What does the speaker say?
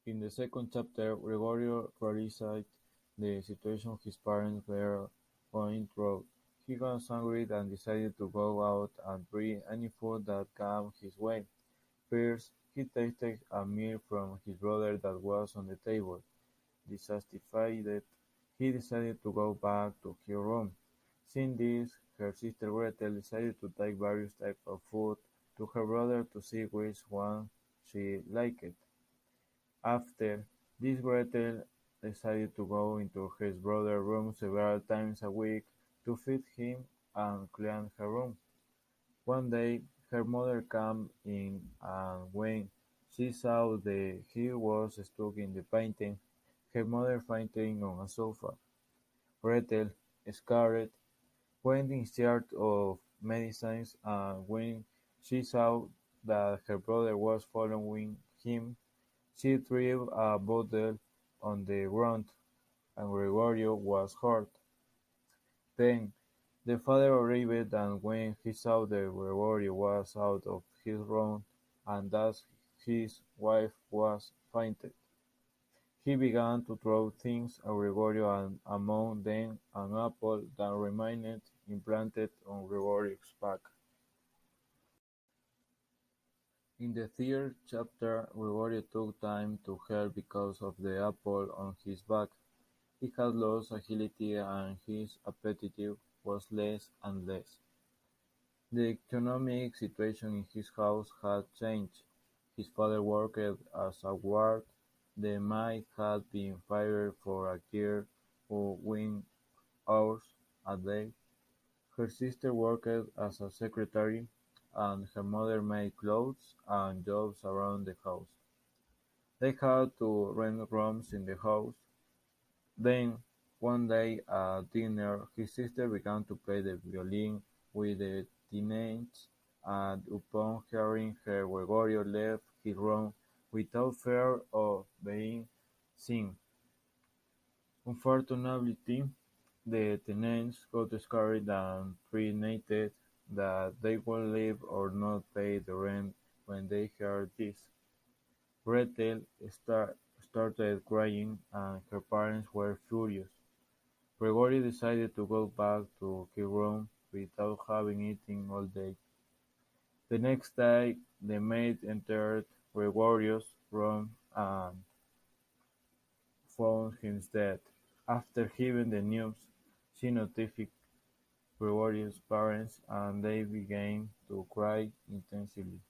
In the second chapter, Gregorio realized the situation his parents were going through. He got angry and decided to go out and bring any food that came his way. First, he tasted a meal from his brother that was on the table. Dissatisfied, he decided to go back to his room. Seeing this, her sister Gretel decided to take various types of food to her brother to see which one she liked. After this, Gretel decided to go into his brother's room several times a week to feed him and clean her room. One day, her mother came in and when she saw that he was stuck in the painting, her mother fainted on a sofa. Gretel, scared, went in search of medicines and when she saw that her brother was following him, she threw a bottle on the ground, and Gregorio was hurt. Then the father arrived and when he saw that Gregorio was out of his room and that his wife was fainted, he began to throw things at Gregorio and among them an apple that remained implanted on Gregorio's back. In the third chapter, Gregorio took time to help because of the apple on his back. He had lost agility and his appetite was less and less. The economic situation in his house had changed. His father worked as a guard, the maid had been fired for a girl who worked hours a day, her sister worked as a secretary, and her mother made clothes and jobs around the house. They had to rent rooms in the house. Then, one day at dinner, his sister began to play the violin with the teenagers, and upon hearing her, Gregorio left his room without fear of being seen. Unfortunately, the teenagers got scared and threatened that they would leave or not pay the rent when they heard this. Gretel started crying and her parents were furious. Gregory decided to go back to his room without having eaten all day. The next day, the maid entered Gregorio's room and found him dead. After hearing the news, she notified Gregorio's parents and they began to cry intensely.